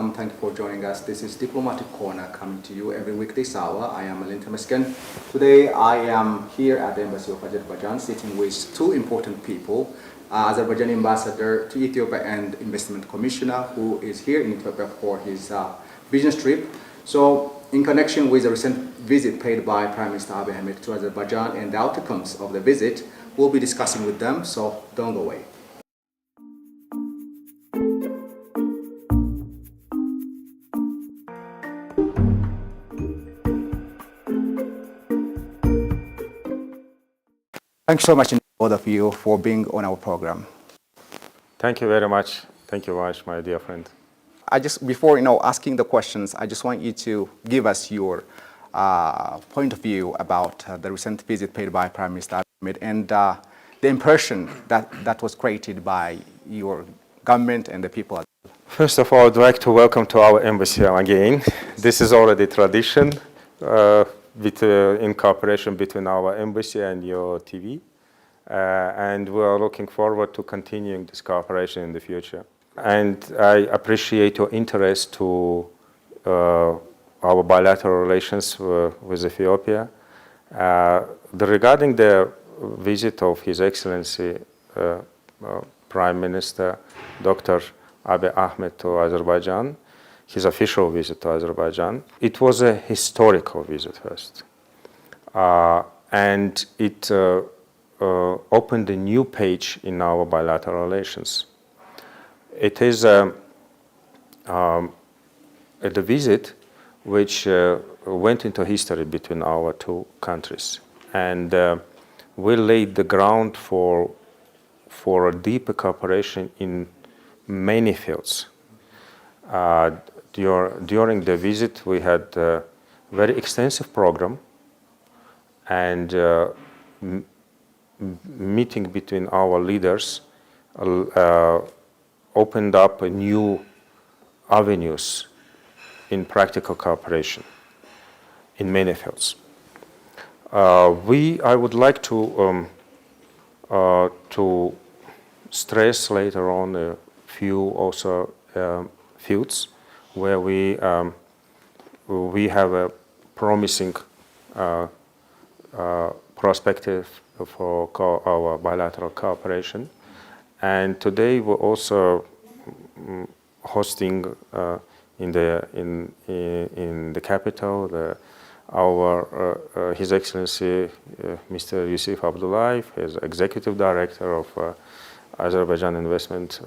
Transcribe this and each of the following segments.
welcome. Thank you for joining us. This is Diplomatic Corner coming to you every week this hour. I am Alin Temesgen. Today I am here at the Embassy of Azerbaijan sitting with two important people. Azerbaijani ambassador to Ethiopia and investment commissioner who is here in Ethiopia for his business trip. So in connection with the recent visit paid by Prime Minister Abiy Ahmed to Azerbaijan and the outcomes of the visit, we'll be discussing with them, so don't go away. Thanks so much, both of you, for being on our program. Thank you very much. Thank you very much, my dear friend. Before asking the questions, I just want you to give us your point of view about the recent visit paid by Prime Minister Ahmed and the impression that was created by your government and the people. First of all, I'd like to welcome to our embassy again. This is already tradition in cooperation between our embassy and your TV. And we are looking forward to continuing this cooperation in the future. And I appreciate your interest to our bilateral relations with Ethiopia. Regarding the visit of His Excellency Prime Minister Dr. Abiy Ahmed to Azerbaijan, his official visit to Azerbaijan, it was a historical visit first. And it opened a new page in our bilateral relations. It is a visit which went into history between our two countries, and we laid the ground for a deeper cooperation in many fields. During the visit, we had a very extensive program, and meeting between our leaders opened up new avenues in practical cooperation in many fields. I would like to stress later on a few also fields where we have a promising perspective for our bilateral cooperation. And today we're also hosting in the capital His Excellency Mr. Yusuf Abdullayev, is Executive Director of Azerbaijan Investment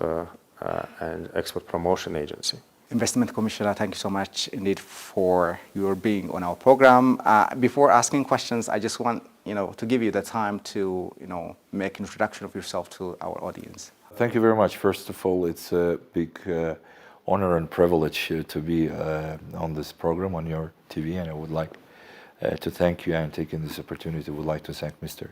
and Export Promotion Agency. Investment Commissioner, thank you so much indeed for your being on our program. Before asking questions, I just want to give you the time to make an introduction of yourself to our audience. Thank you very much. First of all, it's a big honor and privilege to be on this program on your TV, and I would like to thank you and taking this opportunity. I would like to thank Mr.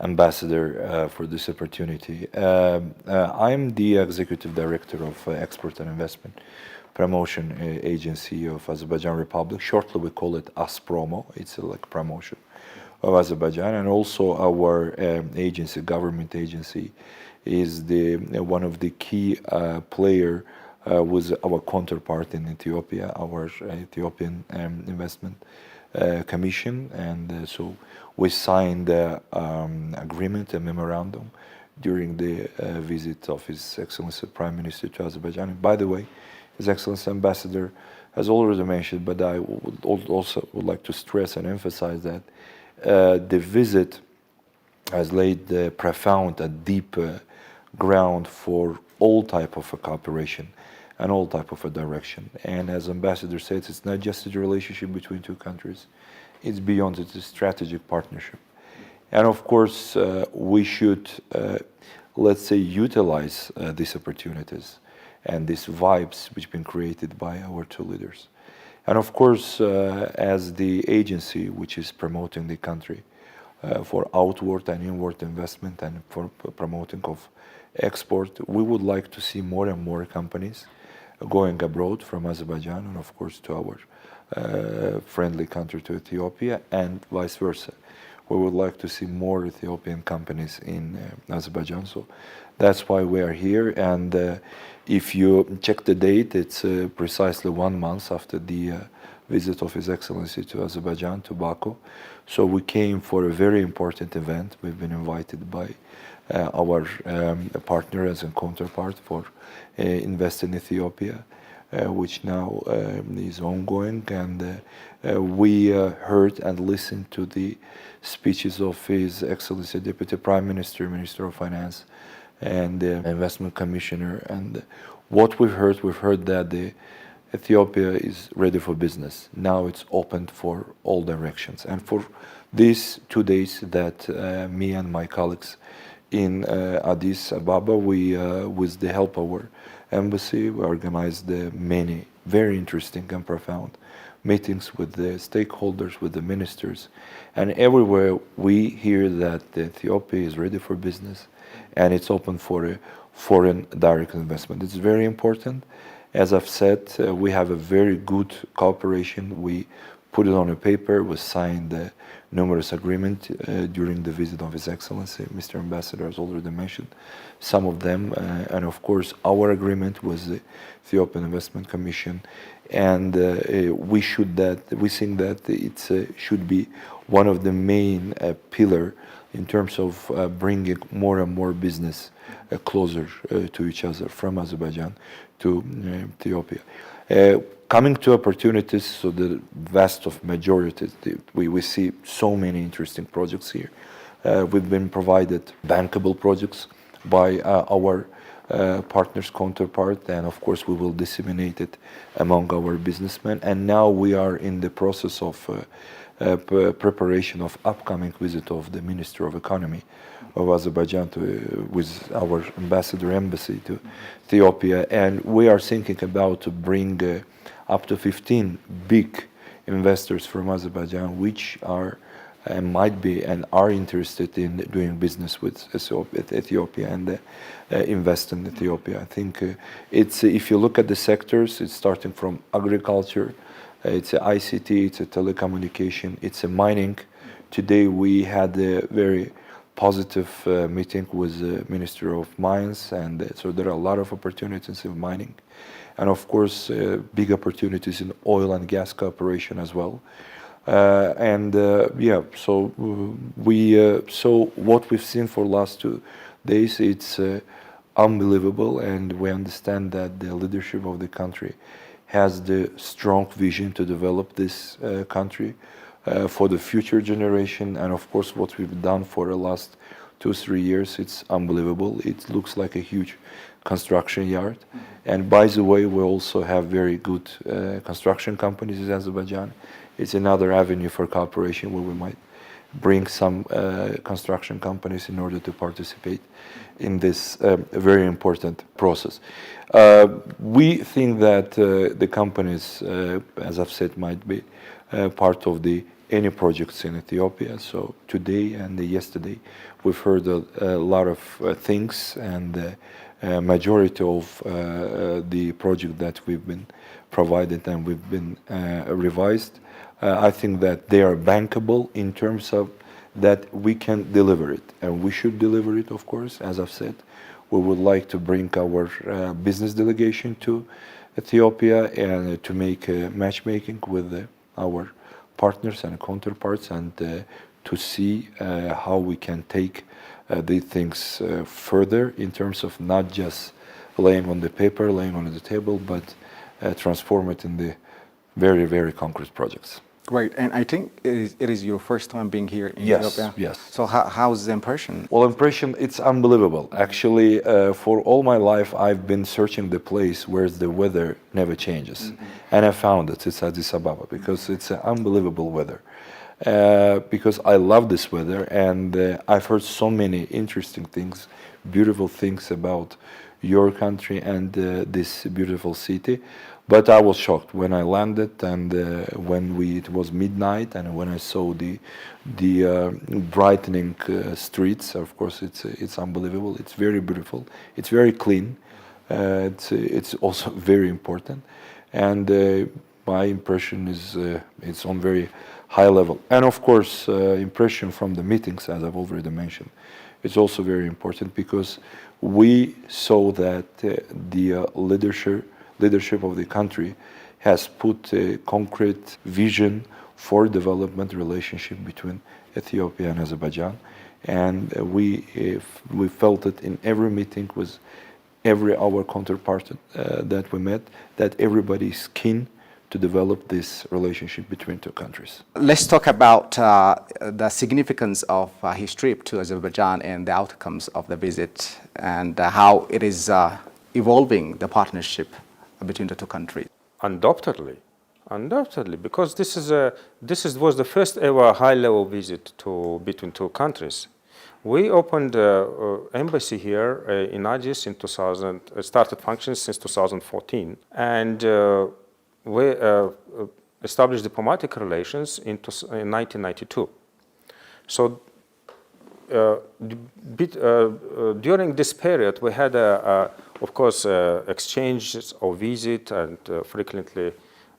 Ambassador for this opportunity. I'm the Executive Director of Export and Investment Promotion Agency of Azerbaijan Republic. Shortly we call it ASPROMO. It's like promotion of Azerbaijan, and also our agency, government agency, is one of the key player with our counterpart in Ethiopia, our Ethiopian Investment Commission, and so we signed the agreement, a memorandum, during the visit of His Excellency Prime Minister to Azerbaijan. And by the way, His Excellency Ambassador has already mentioned, but I would also like to stress and emphasize that the visit has laid the profound and deep ground for all type of a cooperation and all type of a direction. And as Ambassador said, it's not just a relationship between two countries, it's beyond, it's a strategic partnership. And of course, we should, let's say, utilize these opportunities and these vibes which have been created by our two leaders. And of course, as the agency which is promoting the country for outward and inward investment and for promoting of export, we would like to see more and more companies going abroad from Azerbaijan and of course to our friendly country, to Ethiopia, and vice versa. we would like to see more Ethiopian companies in Azerbaijan. So that's why we are here. And if you check the date, it's precisely 1 month after the visit of His Excellency to Azerbaijan, to Baku. So we came for a very important event. We've been invited by our partner as a counterpart for Invest in Ethiopia, which now is ongoing. And we heard and listened to the speeches of His Excellency Deputy Prime Minister, Minister of Finance, and the Investment Commissioner. And what we've heard that the Ethiopia is ready for business. Now it's open for all directions. And for these 2 days that me and my colleagues in Addis Ababa, we, with the help of our embassy, we organized many very interesting and profound meetings with the stakeholders, with the ministers. And everywhere we hear that Ethiopia is ready for business and it's open for a foreign direct investment. It's very important. As I've said, we have a very good cooperation. We put it on a paper. We signed numerous agreements during the visit of His Excellency. Mr. Ambassador has already mentioned some of them. And of course, our agreement was the Ethiopian Investment Commission. And we think that it should be one of the main pillar in terms of bringing more and more business closer to each other from Azerbaijan to Ethiopia. Coming to opportunities, so the vast of majority, we see so many interesting projects here. We've been provided bankable projects by our partners counterpart, and of course we will disseminate it among our businessmen. And now we are in the process of preparation of upcoming visit of the Minister of Economy of Azerbaijan with our ambassador embassy to Ethiopia, and we are thinking about to bring up to 15 big investors from Azerbaijan, which are and might be and are interested in doing business with Ethiopia and invest in Ethiopia. I think it's, if you look at the sectors, it's starting from agriculture, it's a ICT, it's a telecommunication, it's a mining. Today we had a very positive meeting with the Minister of Mines, and so there are a lot of opportunities in mining. And of course, big opportunities in oil and gas cooperation as well. So what we've seen for last 2 days, it's unbelievable, and we understand that the leadership of the country has the strong vision to develop this country for the future generation. And of course, what we've done for the last 2-3 years, it's unbelievable. It looks like a huge construction yard. And by the way, we also have very good construction companies in Azerbaijan. It's another avenue for cooperation where we might bring some construction companies in order to participate in this very important process. We think that the companies, as I've said, might be part of any projects in Ethiopia. So today and yesterday, we've heard a lot of things, and majority of the project that we've been provided and we've been revised, I think that they are bankable in terms of that we can deliver it, and we should deliver it, of course. As I've said, we would like to bring our business delegation to Ethiopia and to make matchmaking with our partners and counterparts, and to see how we can take these things further in terms of not just laying on the paper, laying on the table, but transform it in the very, very concrete projects. Great, and I think it is your first time being here in Ethiopia. Yes. So how's the impression? Well, impression, it's unbelievable. Actually, for all my life, I've been searching the place where the weather never changes. And I found it. It's Addis Ababa, because it's an unbelievable weather. Because I love this weather, and I've heard so many interesting things, beautiful things about your country and this beautiful city. But I was shocked when I landed, and when it was midnight, and when I saw the brightening streets. Of course, it's unbelievable. It's very beautiful. It's very clean. It's also very important. And my impression is it's on very high level. And of course, impression from the meetings, as I've already mentioned, is also very important because we saw that the leadership of the country has put a concrete vision for development relationship between Ethiopia and Azerbaijan. And we felt it in every meeting with every our counterpart that we met, that everybody is keen to develop this relationship between two countries. Let's talk about the significance of his trip to Azerbaijan and the outcomes of the visit and how it is evolving the partnership between the two countries. Undoubtedly, because this was the first ever high-level visit between two countries. We opened embassy here in Addis in 2000. Started functions since 2014, and we established diplomatic relations in 1992. So during this period, we had, of course, exchanges of visit and frequently.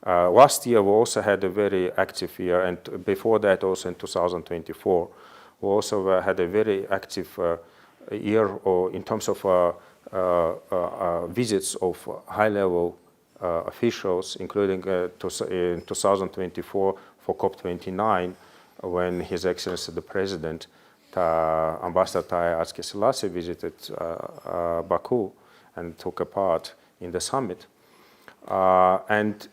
Last year, we also had a very active year, and before that, also in 2024, we also had a very active year in terms of visits of high-level officials, including in 2024 for COP29, when His Excellency the President, Ambassador Taye Atske-Selassie, visited Baku and took a part in the summit. And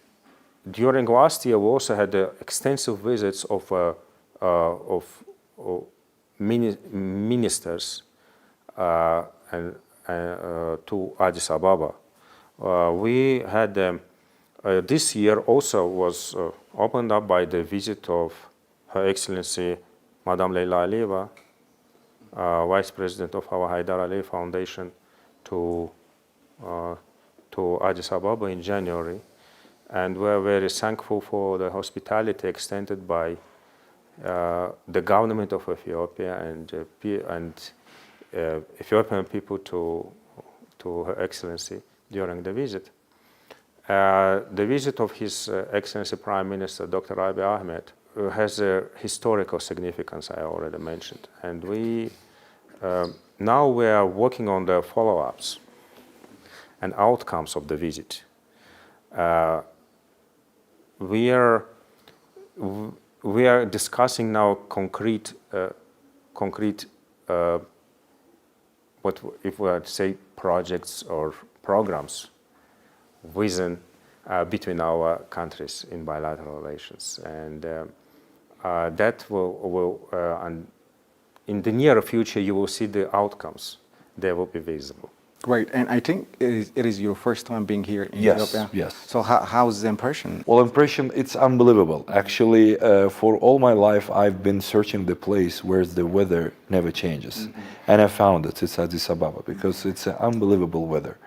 during last year, we also had extensive visits of ministers to Addis Ababa. We had this year also was opened up by the visit of Her Excellency Madame Leila Aliyeva, Vice President of our Haidar Aliyev Foundation, to Addis Ababa in January. And we're very thankful for the hospitality extended by the government of Ethiopia and Ethiopian people to Her Excellency during the visit. The visit of His Excellency Prime Minister Dr. Abiy Ahmed has a historical significance, I already mentioned. And now we are working on the follow-ups and outcomes of the visit. We are discussing now concrete what if we would say projects or programs within between our countries in bilateral relations, and that will and in the near future you will see the outcomes. They will be visible. Great, and I think it is your first time being here in Ethiopia. Yes. So how's the impression? Well, impression, it's unbelievable. Actually, for all my life, I've been searching the place where the weather never changes. Mm-hmm. And I found it. It's Addis Ababa, because it's an unbelievable weather.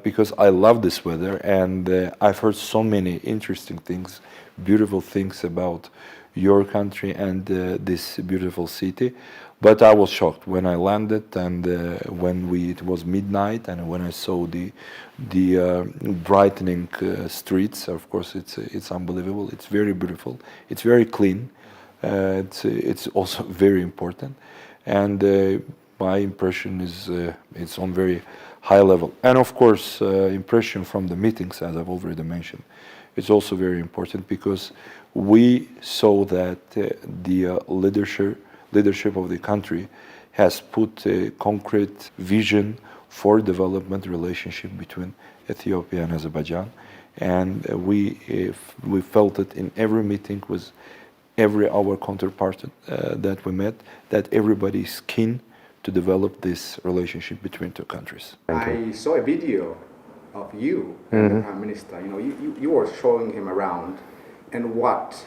Because I love this weather, and I've heard so many interesting things, beautiful things about your country and this beautiful city. But I was shocked when I landed, and when it was midnight, and when I saw the brightening streets. Of course, it's unbelievable. It's very beautiful. It's very clean. It's also very important, and my impression is it's on very high level. And of course, impression from the meetings, as I've already mentioned, it's also very important because we saw that the leadership of the country has put a concrete vision for development relationship between Ethiopia and Azerbaijan, and we felt it in every meeting with every our counterpart that we met, that everybody is keen to develop this relationship between two countries. I saw a video of you and the Prime Minister. You know, you were showing him around, and what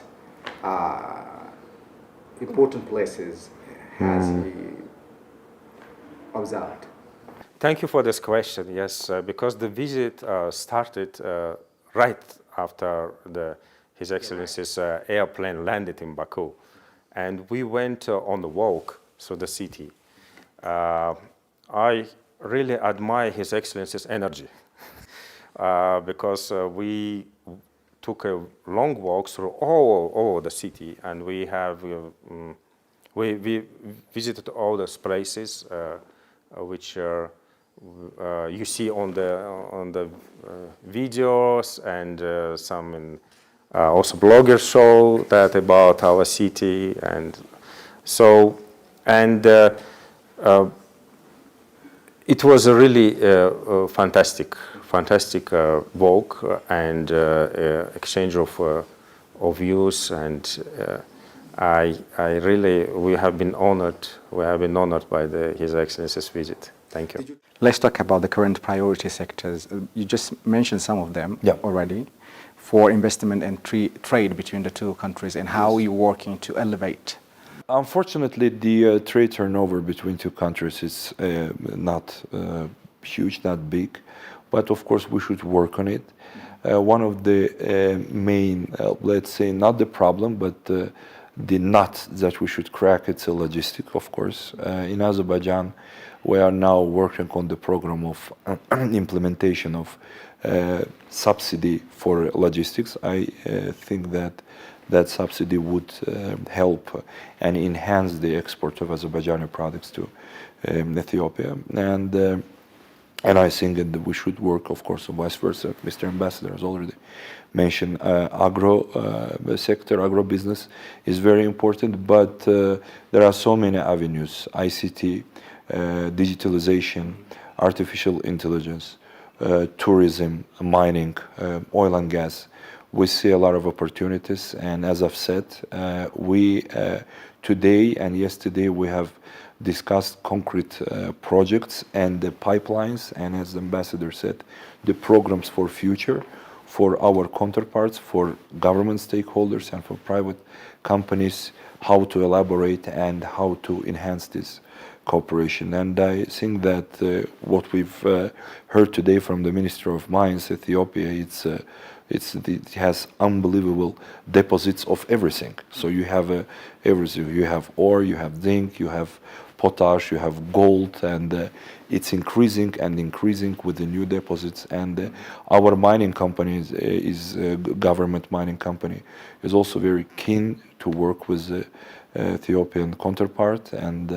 important places has he observed? Thank you for this question. Yes, because the visit started right after His Excellency's airplane landed in Baku, and we went on the walk through the city. I really admire His Excellency's energy because we took a long walk through all the city, and we have we visited all those places which you see on the videos, and some also bloggers show that about our city, and so it was a really fantastic walk and exchange of views, and we have been honored by His Excellency's visit. Thank you. Let's talk about the current priority sectors. You just mentioned some of them already for investment and trade between the two countries, and how you're working to elevate. Unfortunately, the trade turnover between two countries is not huge, not big, but of course we should work on it. One of the main, let's say, not the problem, but the nut that we should crack, it's a logistic, of course. In Azerbaijan, we are now working on the program of implementation of subsidy for logistics. I think that subsidy would help and enhance the export of Azerbaijani products to Ethiopia. And I think that we should work, of course, vice versa. Mr. Ambassador has already mentioned agro business is very important, but there are so many avenues: ICT, digitalization, artificial intelligence, tourism, mining, oil and gas. We see a lot of opportunities, and as I've said, we today and yesterday we have discussed concrete projects and the pipelines, and as the ambassador said, the programs for future, for our counterparts, for government stakeholders and for private companies, how to elaborate and how to enhance this cooperation. And I think that what we've heard today from the Minister of Mines, Ethiopia, it has unbelievable deposits of everything. So you have everything. You have ore, you have zinc, you have potash, you have gold, and it's increasing and increasing with the new deposits. And our mining company is government mining company, is also very keen to work with the Ethiopian counterpart, and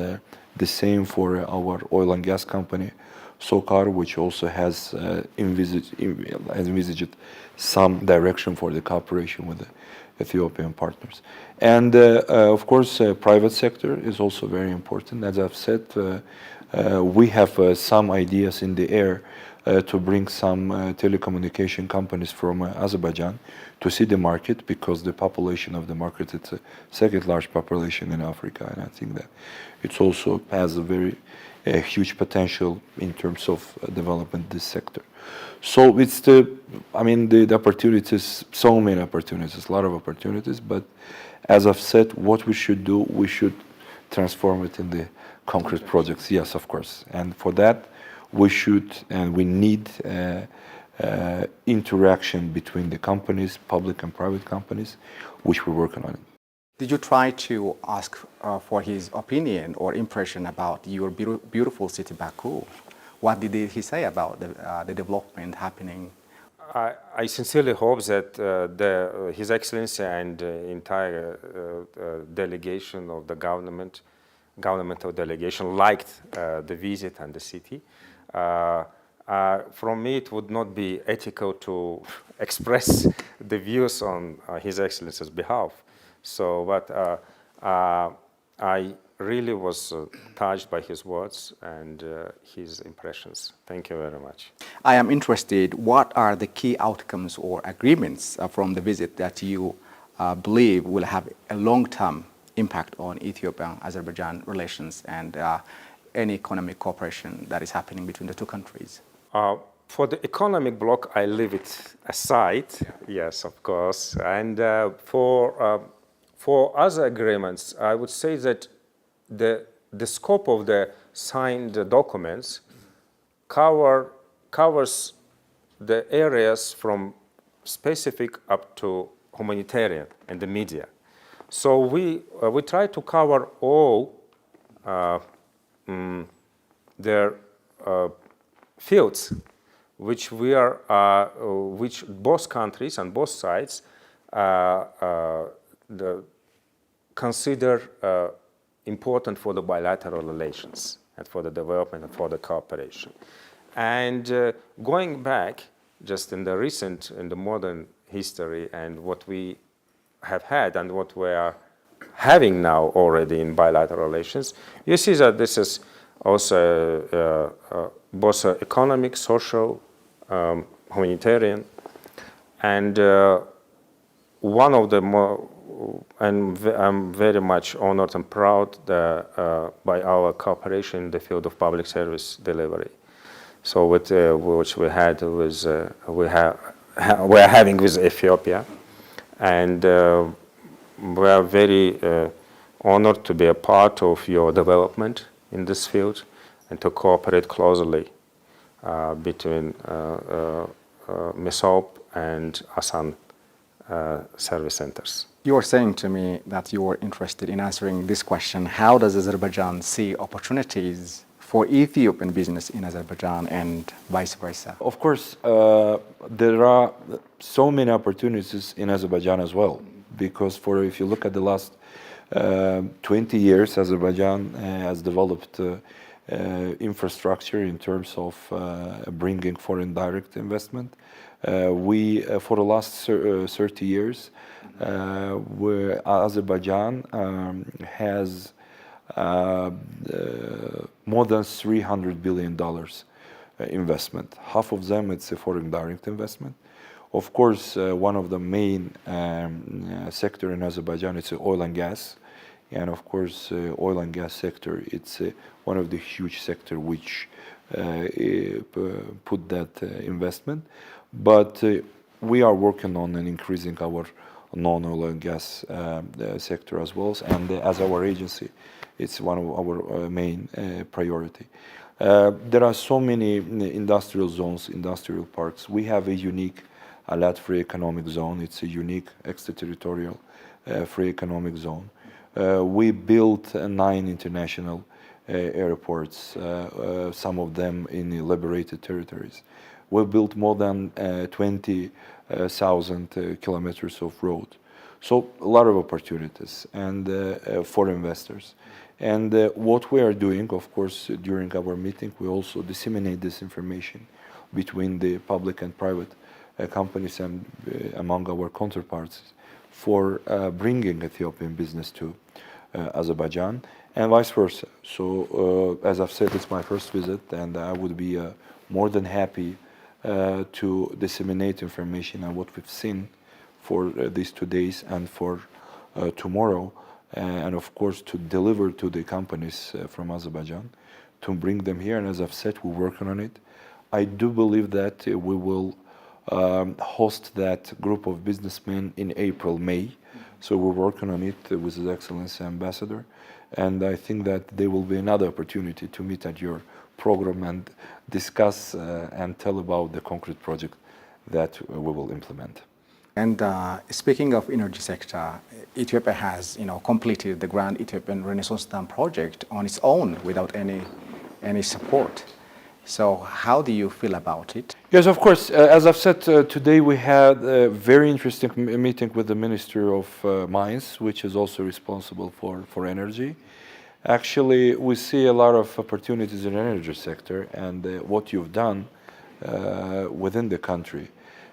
the same for our oil and gas company, SOCAR, which also has envisaged some direction for the cooperation with the Ethiopian partners. And of course, private sector is also very important. As I've said, we have some ideas in the air to bring some telecommunication companies from Azerbaijan to see the market, because the population of the market, it's a second large population in Africa, and I think that it also has a very huge potential in terms of development this sector. So it's the opportunities, so many opportunities, a lot of opportunities, but as I've said, what we should do, we should transform it in the concrete projects, yes, of course. And for that, we should and we need interaction between the companies, public and private companies, which we're working on. Did you try to ask for his opinion or impression about your beautiful city, Baku? What did he say about the development happening? I sincerely hope that His Excellency and the entire delegation of the governmental delegation liked the visit and the city. From me, it would not be ethical to express the views on His Excellency's behalf. So, but I really was touched by his words and his impressions. Thank you very much. I am interested, what are the key outcomes or agreements from the visit that you believe will have a long-term impact on Ethiopia-Azerbaijan relations and any economic cooperation that is happening between the two countries? For the economic bloc, I leave it aside, yes, of course. And for other agreements, I would say that the scope of the signed documents covers the areas from specific up to humanitarian and the media. So we try to cover all their fields which which both countries and both sides consider important for the bilateral relations and for the development and for the cooperation. And going back just in the modern history and what we have had and what we are having now already in bilateral relations, you see that this is also both economic, social, humanitarian, and one of the more, and I'm very much honored and proud by our cooperation in the field of public service delivery. So with which we had was we are having with Ethiopia, and we are very honored to be a part of your development in this field and to cooperate closely between MESOP and ASAN service centers. You were saying to me that you were interested in answering this question: how does Azerbaijan see opportunities for Ethiopian business in Azerbaijan and vice versa? Of course, there are so many opportunities in Azerbaijan as well, because if you look at the last 20 years, Azerbaijan has developed infrastructure in terms of bringing foreign direct investment. For the last 30 years, Azerbaijan has more than $300 billion investment. Half of them it's a foreign direct investment. Of course, one of the main sector in Azerbaijan is oil and gas, and of course, oil and gas sector it's one of the huge sector which put that investment. But we are working on increasing our non-oil and gas sector as well, and as our agency, it's one of our main priority. There are so many industrial zones, industrial parks. We have a unique Alat Free Economic Zone. It's a unique extraterritorial free economic zone. We built 9 international airports, some of them in liberated territories. We built more than 20,000 kilometers of road. So a lot of opportunities and for investors. And what we are doing, of course, during our meeting, we also disseminate this information between the public and private companies and among our counterparts for bringing Ethiopian business to Azerbaijan and vice versa. So as I've said, it's my first visit, and I would be more than happy to disseminate information on what we've seen for these 2 days and for tomorrow, and of course to deliver to the companies from Azerbaijan, to bring them here. And as I've said, we're working on it. I do believe that we will host that group of businessmen in April, May. So we're working on it with His Excellency Ambassador, and I think that there will be another opportunity to meet at your program and discuss and tell about the concrete project that we will implement. And speaking of energy sector, Ethiopia has, completed the Grand Ethiopian Renaissance Dam project on its own without any support. So how do you feel about it? Yes, of course. As I've said, today we had a very interesting meeting with the Minister of Mines, which is also responsible for energy. Actually, we see a lot of opportunities in the energy sector, and what you've done within the country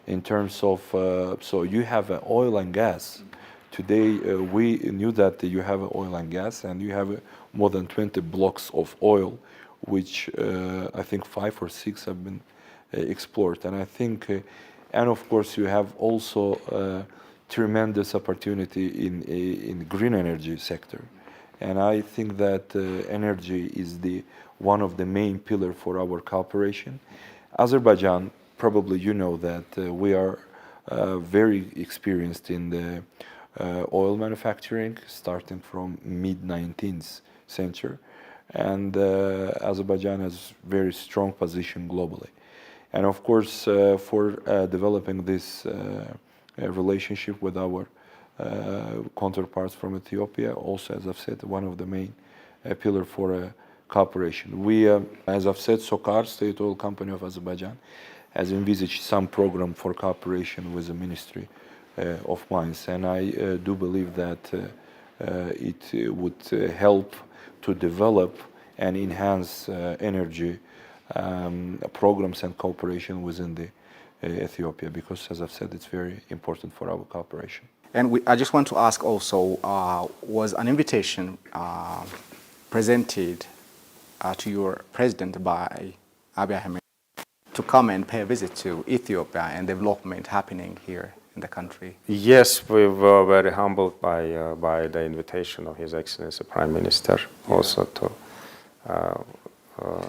in terms of, so you have oil and gas. Today, we knew that you have oil and gas, and you have more than 20 blocks of oil, which I think 5 or 6 have been explored. And I think, and of course, you have also tremendous opportunity in green energy sector. And I think that energy is one of the main pillars for our cooperation. Azerbaijan, probably you know that we are very experienced in the oil manufacturing, starting from mid-19th century. And Azerbaijan has very strong position globally. And of course, for developing this relationship with our counterparts from Ethiopia, also, as I've said, one of the main pillar for cooperation. We, as I've said, SOCAR, State Oil Company of Azerbaijan, has envisaged some program for cooperation with the Ministry of Mines, and I do believe that it would help to develop and enhance energy programs and cooperation within the Ethiopia, because, as I've said, it's very important for our cooperation. And I just want to ask also, was an invitation presented to your president by Abiy Ahmed to come and pay a visit to Ethiopia and development happening here in the country? Yes, we were very humbled by the invitation of His Excellency Prime Minister also to.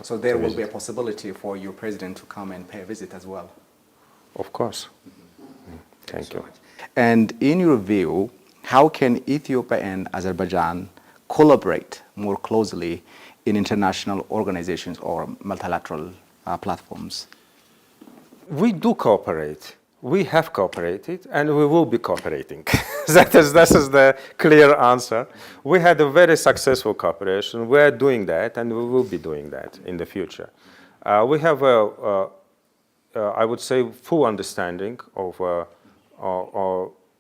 So there will be a possibility for your president to come and pay a visit as well. Of course. Thank you. And in your view, how can Ethiopia and Azerbaijan collaborate more closely in international organizations or multilateral platforms? We do cooperate. We have cooperated, and we will be cooperating. That is the clear answer. We had a very successful cooperation. We are doing that, and we will be doing that in the future. We have I would say, full understanding of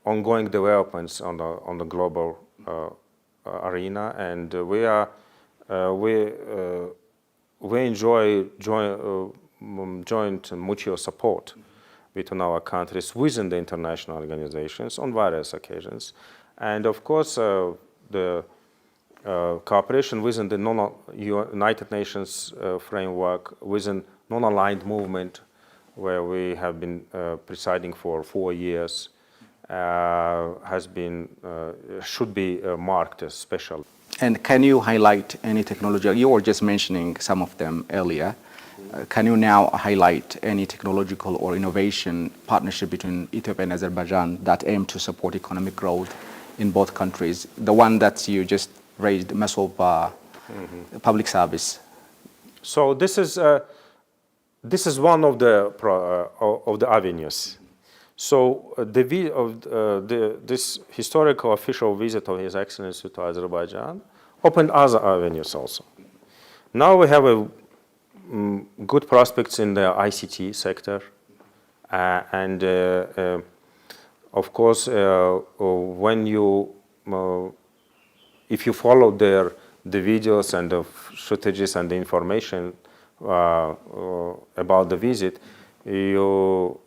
ongoing developments on the global arena, and we enjoy joint mutual support between our countries within the international organizations on various occasions, and of course the cooperation within the United Nations framework, within non-aligned movement, where we have been presiding for 4 years, should be marked as special. And can you highlight any technology? You were just mentioning some of them earlier. Can you now highlight any technological or innovation partnership between Ethiopia and Azerbaijan that aim to support economic growth in both countries? The one that you just raised, Mesolpa public service. So this is one of the avenues. So this historical official visit of His Excellency to Azerbaijan opened other avenues also. Now we have good prospects in the ICT sector, and of course, if you follow the videos and the footages and the information about the visit, you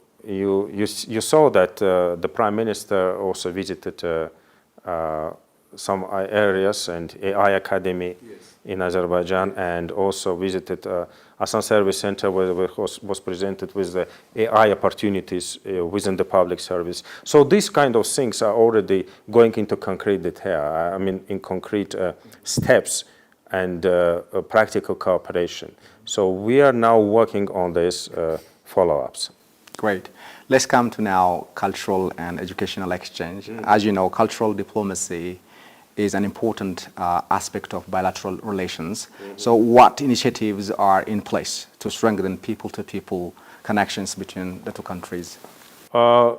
saw that the Prime Minister also visited some areas and AI Academy in Azerbaijan, and also visited Asan Service Center, where was presented with the AI opportunities within the public service. So these kind of things are already going into concrete detail, I mean in concrete steps and practical cooperation. So we are now working on these follow-ups. Great. Let's come to now cultural and educational exchange. As you know, cultural diplomacy is an important aspect of bilateral relations. So what initiatives are in place to strengthen people-to-people connections between the two countries? The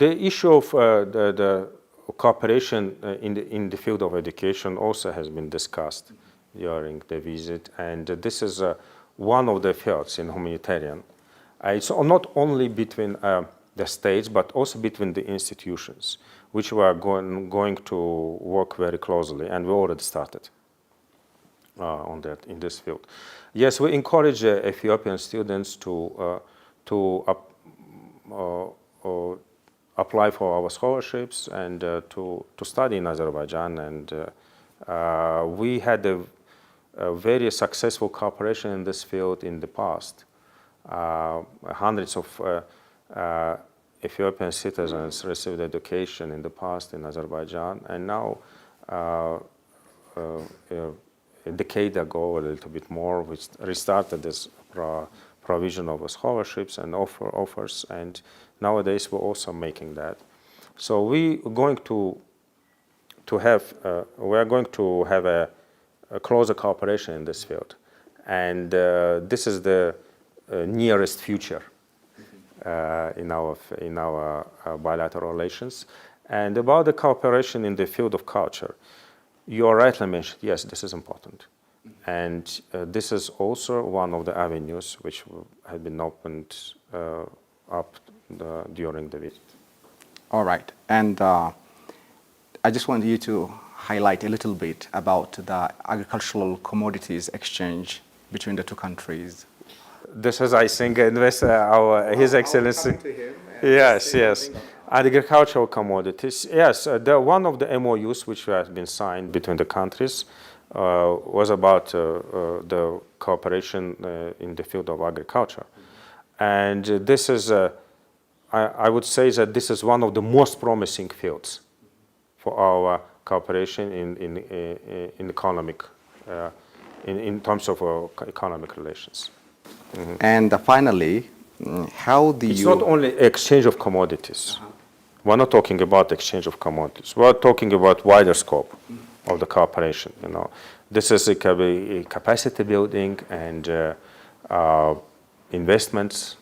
issue of the cooperation in the field of education also has been discussed during the visit, and this is one of the fields in humanitarian. It's not only between the states, but also between the institutions, which we are going to work very closely, and we already started on that in this field. Yes, we encourage Ethiopian students to apply for our scholarships and to study in Azerbaijan, and we had a very successful cooperation in this field in the past. Hundreds of Ethiopian citizens received education in the past in Azerbaijan, and now a decade ago, a little bit more, we restarted this provision of scholarships and offers, and nowadays we're also making that. So we are going to have a closer cooperation in this field, and this is the nearest future in our bilateral relations. And about the cooperation in the field of culture, you rightly mentioned, yes, this is important. And this is also one of the avenues which have been opened up during the visit. All right. And I just want you to highlight a little bit about the agricultural commodities exchange between the two countries. This is, I think, His Excellency. Yes. Agricultural commodities. Yes, one of the MOUs which has been signed between the countries was about the cooperation in the field of agriculture. And this is, I would say that this is one of the most promising fields for our cooperation in economic, in terms of economic relations. Mm-hmm. And finally, how do It's not only exchange of commodities. We're not talking about exchange of commodities. We're talking about wider scope of the cooperation. This is a capacity building and investments,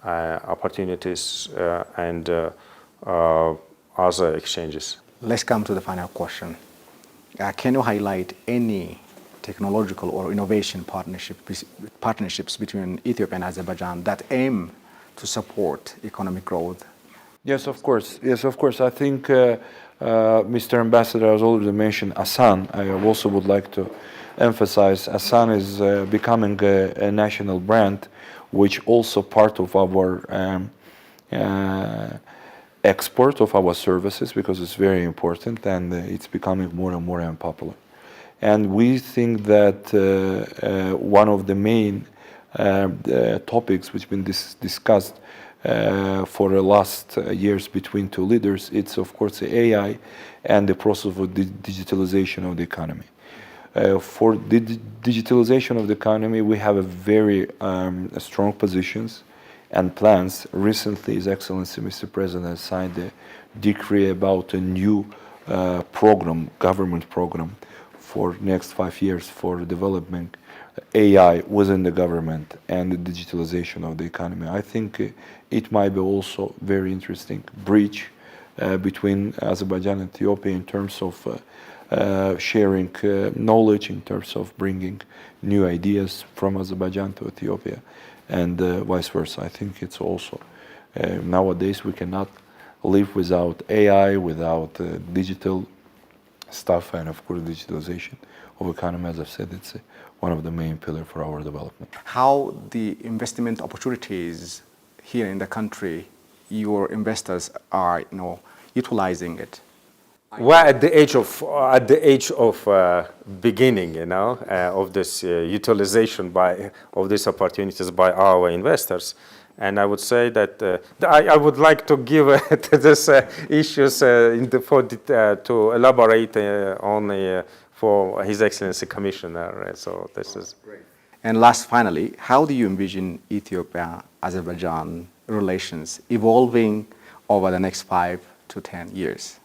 opportunities, and other exchanges. Let's come to the final question. Can you highlight any technological or innovation partnerships between Ethiopia and Azerbaijan that aim to support economic growth? Yes, of course. I think Mr. Ambassador has already mentioned ASAN. I also would like to emphasize ASAN is becoming a national brand, which also part of our export of our services, because it's very important and it's becoming more and more unpopular. And we think that one of the main topics which have been discussed for the last years between two leaders, it's of course the AI and the process of the digitalization of the economy. For the digitalization of the economy, we have a very strong positions and plans. Recently, His Excellency Mr. President signed a decree about a new government program for next 5 years for developing AI within the government and the digitalization of the economy. I think it might be also very interesting bridge between Azerbaijan and Ethiopia in terms of sharing knowledge, in terms of bringing new ideas from Azerbaijan to Ethiopia, and vice versa. I think it's also nowadays we cannot live without AI, without digital stuff, and of course digitalization of economy, as I've said, it's one of the main pillars for our development. How the investment opportunities here in the country, your investors are, utilizing it? We're at the age of beginning, of this utilization of these opportunities by our investors. And I would say that I would like to give these issues to elaborate on for His Excellency Commissioner. So this is great. And finally, how do you envision Ethiopia-Azerbaijan relations evolving over the next 5 to 10 years,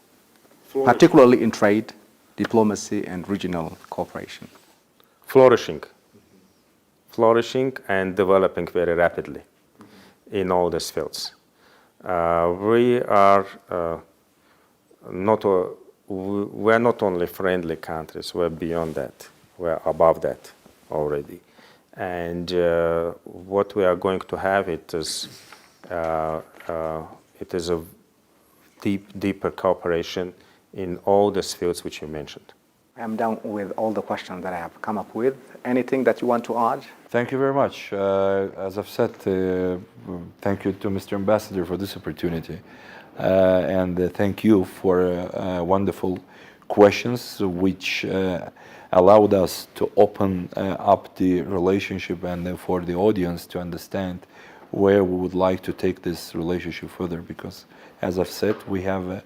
particularly in trade, diplomacy, and regional cooperation? Flourishing and developing very rapidly in all these fields. We are we're not only friendly countries, we're beyond that, we're above that already. And what we are going to have, it is a deeper cooperation in all these fields which you mentioned. I'm done with all the questions that I have come up with. Anything that you want to add? Thank you very much. As I've said, thank you to Mr. Ambassador for this opportunity. And thank you for wonderful questions which allowed us to open up the relationship and for the audience to understand where we would like to take this relationship further, because as I've said, we have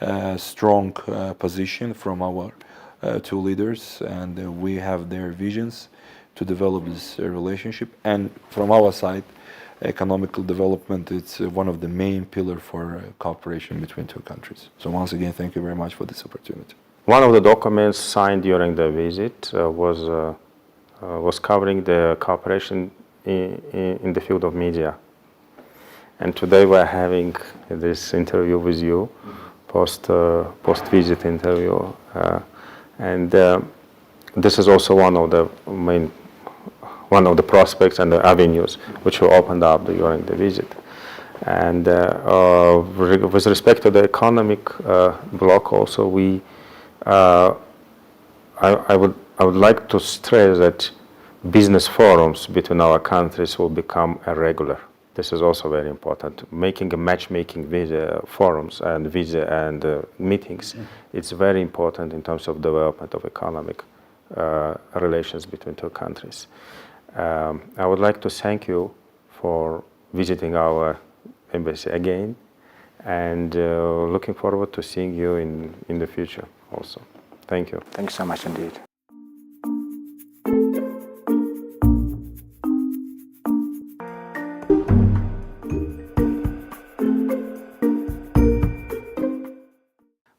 a strong position from our two leaders, and we have their visions to develop this relationship. And from our side, economical development, it's one of the main pillars for cooperation between two countries. So once again, thank you very much for this opportunity. One of the documents signed during the visit was covering the cooperation in the field of media. And today we're having this interview with you, post-visit interview. And this is also one of the prospects and the avenues which were opened up during the visit. And with respect to the economic bloc, also I would like to stress that business forums between our countries will become regular. This is also very important. Making a matchmaking visa forums and meetings, it's very important in terms of development of economic relations between two countries. I would like to thank you for visiting our embassy again, and looking forward to seeing you in the future also. Thank you. Thanks so much indeed.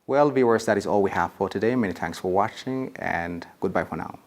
Well, viewers, that is all we have for today. Many thanks for watching, and goodbye for now.